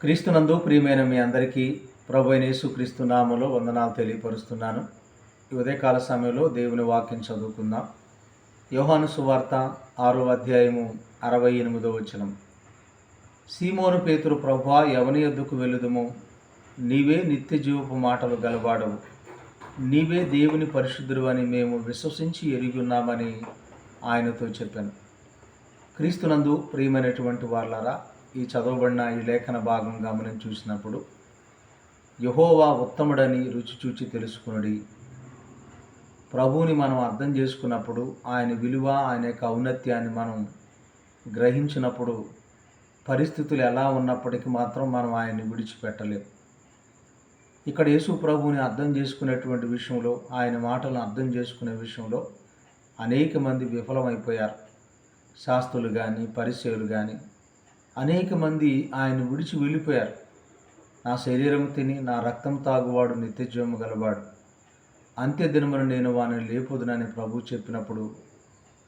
క్రీస్తునందు ప్రియమైన మీ అందరికీ ప్రభు అయిన యేసుక్రీస్తు నామములో వందనాలు తెలియపరుస్తున్నాను. ఈ ఉదయకాల సమయంలో దేవుని వాక్యం చదువుకుందాం. యోహాను సువార్త 6వ అధ్యాయము 68వ వచనం. సీమోను పేతురు, ప్రభువా, ఎవని యొద్దకు వెళ్ళుదుము? నీవే నిత్య జీవపు మాటలు గలవాడవు, నీవే దేవుని పరిశుద్ధుడు అని మేము విశ్వసించి ఎరిగి ఉన్నామని ఆయనతో చెప్పాను. క్రీస్తునందు ప్రియమైనటువంటి వాళ్ళారా, ఈ చదవబడిన ఈ లేఖన భాగం గమనించి చూసినప్పుడు యెహోవా ఉత్తముడని రుచి చూచి తెలుసుకునుడి. ప్రభువుని మనం అర్థం చేసుకున్నప్పుడు, ఆయన విలువ, ఆయన యొక్క ఔన్నత్యాన్ని మనం గ్రహించినప్పుడు పరిస్థితులు ఎలా ఉన్నప్పటికీ మాత్రం మనం ఆయన్ని విడిచిపెట్టలేం. ఇక్కడ యేసు ప్రభువుని అర్థం చేసుకునేటువంటి విషయంలో, ఆయన మాటలను అర్థం చేసుకునే విషయంలో అనేక మంది విఫలమైపోయారు. శాస్త్రులు కానీ, పరిసయ్యులు కానీ అనేక మంది ఆయన విడిచి వెళ్ళిపోయారు. నా శరీరం తిని నా రక్తం తాగువాడు నిత్యజీవము గలవాడు, అంత్యదినమున నేను వారిని లేపుదునని ప్రభు చెప్పినప్పుడు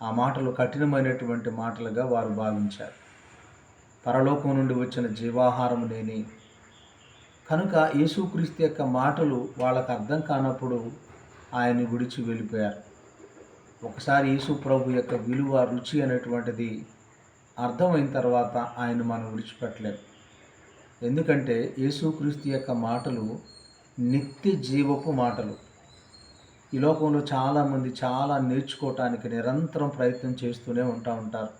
ఆ మాటలు కఠినమైనటువంటి మాటలుగా వారు భావించారు. పరలోకం నుండి వచ్చిన జీవాహారము నేనే కనుక యేసుక్రీస్తు యొక్క మాటలు వాళ్ళకు అర్థం కానప్పుడు ఆయన్ని విడిచి వెళ్ళిపోయారు. ఒకసారి యేసు ప్రభు యొక్క విలువ, రుచి అనేటువంటిది అర్థమైన తర్వాత ఆయన మనం విడిచిపెట్టలేము. ఎందుకంటే యేసుక్రీస్తు యొక్క మాటలు నిత్య జీవపు మాటలు. ఈ లోకంలో చాలామంది చాలా నేర్చుకోవటానికి నిరంతరం ప్రయత్నం చేస్తూనే ఉంటారు.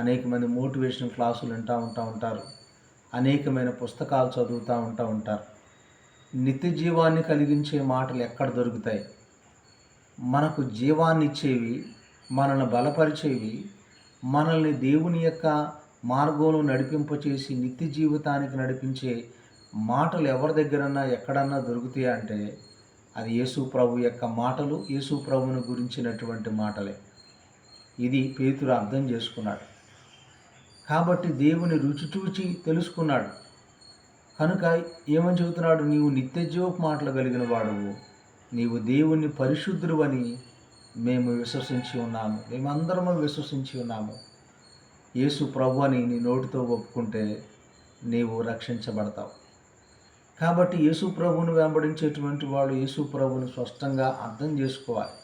అనేక మంది మోటివేషన్ క్లాసులు వింటూ ఉంటారు. అనేకమైన పుస్తకాలు చదువుతూ ఉంటారు. నిత్య జీవాన్ని కలిగించే మాటలు ఎక్కడ దొరుకుతాయి? మనకు జీవాన్ని ఇచ్చేవి, మనల్ని బలపరిచేవి, మనల్ని దేవుని యొక్క మార్గంలో నడిపింపచేసి నిత్య జీవితానికి నడిపించే మాటలు ఎవరి దగ్గరన్నా ఎక్కడన్నా దొరుకుతాయి అంటే అది యేసు ప్రభు యొక్క మాటలు, యేసు ప్రభువుని గురించినటువంటి మాటలే. ఇది పేతురు అర్థం చేసుకున్నాడు. కాబట్టి దేవుని రుచి చూచి తెలుసుకున్నాడు. కనుక ఏమని చెబుతున్నాడు? నీవు నిత్య జీవపు మాటలు కలిగిన వాడువు, నీవు దేవుని పరిశుద్ధుడు అని మేము విశ్వసించి ఉన్నాము, మేమందరము విశ్వసించి ఉన్నాము. యేసు ప్రభు అని నీ నోటితో ఒప్పుకుంటే నీవు రక్షించబడతావు. కాబట్టి యేసు ప్రభువును వెంబడించేటువంటి వాడు యేసు ప్రభువును స్పష్టంగా అర్థం చేసుకోవాలి.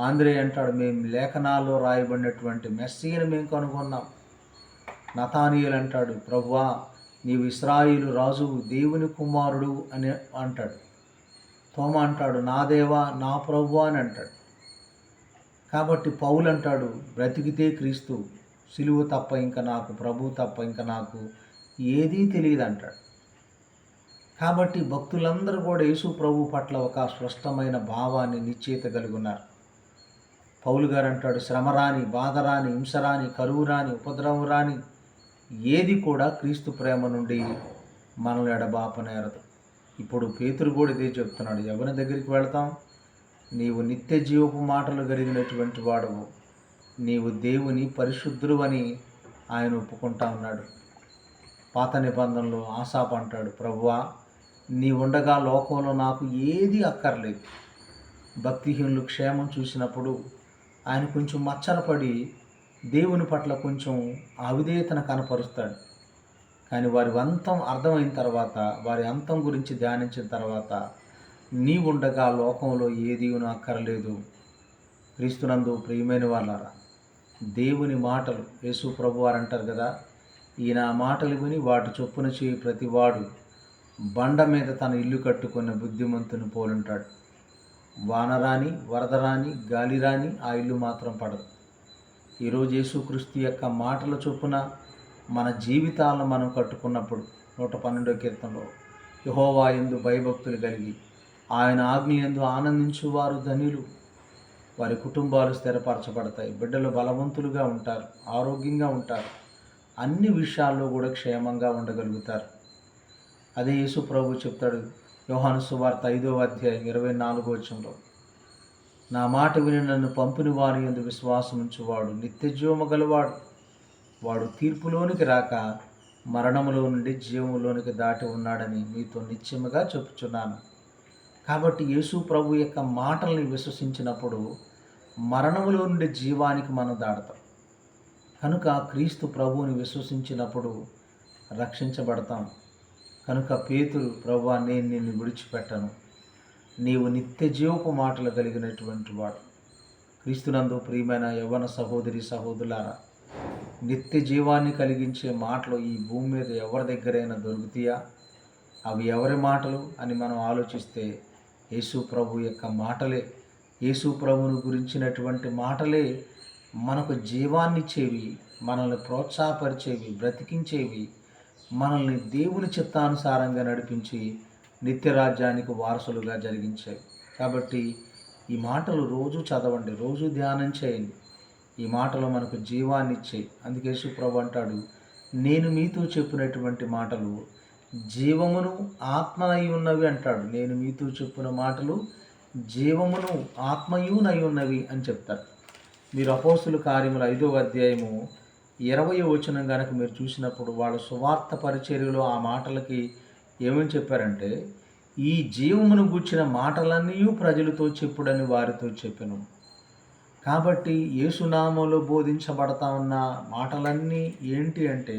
ఆంధ్రే అంటాడు, మేము లేఖనాల్లో రాయబడినటువంటి మెస్సీని మేము కనుగొన్నాం. నతానీయులు అంటాడు, ప్రభువా, నీవు ఇశ్రాయేలు రాజువు, దేవుని కుమారుడు అని అంటాడు. తోమ అంటాడు, నా దేవా, నా ప్రభువా అని అంటాడు. కాబట్టి పౌలు అంటాడు, బ్రతికితే క్రీస్తు, సిలువ తప్ప ఇంకా నాకు, ప్రభు తప్ప ఇంకా నాకు ఏదీ తెలియదు అంటాడు. కాబట్టి భక్తులందరూ కూడా యేసు ప్రభు పట్ల ఒక స్పష్టమైన భావాన్ని, నిశ్చయిత కలిగి ఉన్నారు. పౌలు గారు అంటాడు, శ్రమ రాని, బాధ రాని, హింస రాని, కరువు రాని, ఉపద్రవం రాని ఏది కూడా క్రీస్తు ప్రేమ నుండి మనల్ని ఎడబాపనేరదు. ఇప్పుడు పేతురు కూడా ఇదే చెప్తున్నాడు. ఎవరి దగ్గరికి వెళతాం? నీవు నిత్య జీవపు మాటలు కలిగినటువంటి వాడవు, నీవు దేవుని పరిశుద్ధుడు అని ఆయన ఒప్పుకుంటా ఉన్నాడు. పాత నిబంధనలో ఆసాపు అంటాడు, ప్రభువా, నీ ఉండగా లోకంలో నాకు ఏది అక్కర్లేదు. భక్తిహీనులు క్షేమం చూసినప్పుడు ఆయన కొంచెం మచ్చరపడి దేవుని పట్ల కొంచెం అవిధేయతను కనపరుస్తాడు. కానీ వారి అంతం అర్థమైన తర్వాత, వారి అంతం గురించి ధ్యానించిన తర్వాత, నీ ఉండగా లోకంలో ఏదీ అక్కర్లేదు. క్రీస్తునందు ప్రియమైన వాళ్ళారా, దేవుని మాటలు, యేసు ప్రభు వారు అంటారు కదా, ఈయన మాటలు విని వాటి చొప్పున చేయి ప్రతివాడు బండ మీద తన ఇల్లు కట్టుకున్న బుద్ధిమంతుని పోలుంటాడు. వాన రాని, వరద రాని, గాలి రాని ఆ ఇల్లు మాత్రం పడదు. ఈరోజు యేసుక్రీస్తు యొక్క మాటల చొప్పున మన జీవితాలను మనం కట్టుకున్నప్పుడు 112వ కీర్తనలో, యెహోవా యందు భయభక్తులు కలిగి ఆయన ఆజ్ఞయందు ఆనందించువారు ధన్యులు, వారి కుటుంబాలు స్థిరపరచబడతాయి, బిడ్డలు బలవంతులుగా ఉంటారు, ఆరోగ్యంగా ఉంటారు, అన్ని విషయాల్లో కూడా క్షేమంగా ఉండగలుగుతారు. అదే యేసు ప్రభు చెప్తాడు యోహాను సువార్త 5వ అధ్యాయం 24వ వచనంలో, నా మాట విని నన్ను పంపిన వారి యందు విశ్వాసం ఉంచువాడు నిత్యజీవము గలవాడు, వాడు తీర్పులోనికి రాక మరణములో నుండి జీవములోనికి దాటి ఉన్నాడని మీతో నిశ్చయముగా చెప్పుచున్నాను. కాబట్టి యేసు ప్రభు యొక్క మాటల్ని విశ్వసించినప్పుడు మరణములో నుండి జీవానికి మనం దాడతాం. కనుక క్రీస్తు ప్రభువుని విశ్వసించినప్పుడు రక్షించబడతాం. కనుక పేతురు, ప్రభువా నేను నిన్ను విడిచిపెట్టను, నీవు నిత్య జీవపు మాటలు కలిగినటువంటి వాడు. క్రీస్తునందు ప్రియమైన యవ్వన సహోదరి సహోదరులారా, నిత్య జీవాన్ని కలిగించే మాటలు ఈ భూమి మీద ఎవరి దగ్గరైనా దొరుకుతాయా? అవి ఎవరి మాటలు అని మనం ఆలోచిస్తే యేసు ప్రభు యొక్క మాటలే, యేసు ప్రభువును గురించినటువంటి మాటలే మనకు జీవాన్నిచ్చేవి, మనల్ని ప్రోత్సాహపరిచేవి, బ్రతికించేవి, మనల్ని దేవుని చిత్తానుసారంగా నడిపించి నిత్య రాజ్యానికి వారసులుగా జరిగించేవి. కాబట్టి ఈ మాటలు రోజు చదవండి, రోజు ధ్యానం చేయండి. ఈ మాటలు మనకు జీవాన్ని ఇచ్చాయి. అందుకే యేసు ప్రభు అంటాడు, నేను మీతో చెప్పినటువంటి మాటలు జీవమును ఆత్మనై ఉన్నవి అంటాడు. నేను మీతో చెప్పిన మాటలు జీవమును ఆత్మయునై ఉన్నవి అని చెప్తాడు. మీరు అపోస్తుల కార్యములు 5వ అధ్యాయము 20వ వచనం కనుక మీరు చూసినప్పుడు వాళ్ళ సువార్త పరిచర్యలో ఆ మాటలకి ఏమని చెప్పారంటే, ఈ జీవమును గూర్చిన మాటలన్నీ ప్రజలతో చెప్పుడని వారితో చెప్పెను. కాబట్టి యేసునామంలో బోధించబడతా ఉన్న మాటలన్నీ ఏంటి అంటే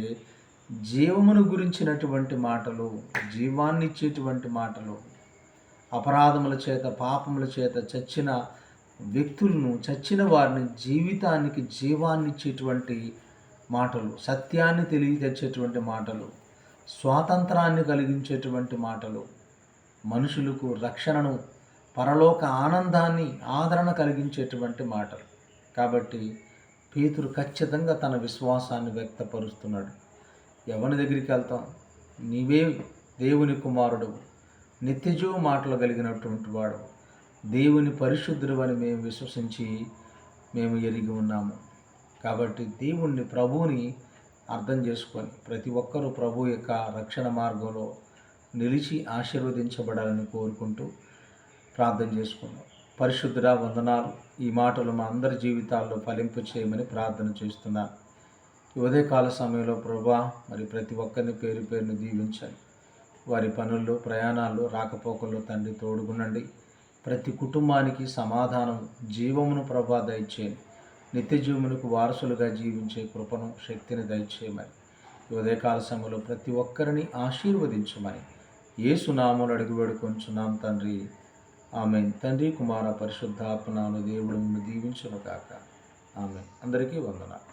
జీవమును గురించినటువంటి మాటలు, జీవాన్ని ఇచ్చేటువంటి మాటలు. అపరాధముల చేత, పాపముల చేత చచ్చిన వ్యక్తులను, చచ్చిన వారిని జీవితానికి జీవాన్ని ఇచ్చేటువంటి మాటలు, సత్యాన్ని తెలియజేసేటువంటి మాటలు, స్వాతంత్రాన్ని కలిగించేటువంటి మాటలు, మనుషులకు రక్షణను, పరలోక ఆనందాన్ని, ఆదరణ కలిగించేటువంటి మాటలు. కాబట్టి పేతురు ఖచ్చితంగా తన విశ్వాసాన్ని వ్యక్తపరుస్తున్నాడు. ఎవరి దగ్గరికి వెళ్తాం? నీవే దేవుని కుమారుడు, నిత్యజీవ మాటలు కలిగినటువంటి వాడు, దేవుని పరిశుద్ధుడు అని మేము విశ్వసించి మేము ఎరిగి ఉన్నాము. కాబట్టి దేవుణ్ణి, ప్రభువుని అర్థం చేసుకొని ప్రతి ఒక్కరూ ప్రభు యొక్క రక్షణ మార్గంలో నిలిచి ఆశీర్వదించబడాలని కోరుకుంటూ ప్రార్థన చేసుకున్నాం. పరిశుద్ధుడా, వందనాలు. ఈ మాటలు మా అందరి జీవితాల్లో ఫలింపు చేయమని ప్రార్థన చేస్తున్నాను. ఈ ఉదయకాల సమయంలో ప్రభువా, మరి ప్రతి ఒక్కరిని పేరు పేరును దీవించండి. వారి పనుల్లో, ప్రయాణాల్లో, రాకపోకల్లో తండ్రి తోడుగునండి. ప్రతి కుటుంబానికి సమాధానం, జీవమును ప్రభువా దయచేయండి. నిత్య జీవమునకు వారసులుగా జీవించే కృపను, శక్తిని దయచేయమని ఈ ఉదయకాల సమయంలో ప్రతి ఒక్కరిని ఆశీర్వదించమని యేసు నామములో అడిగి వేడుకొంచున్నాం తండ్రి. ఆమేన్. తండ్రి, కుమార, పరిశుద్ధాత్మ నామమున దేవుడు నిన్ను దీవించును గాక. ఆమేన్. అందరికీ వందనాలు.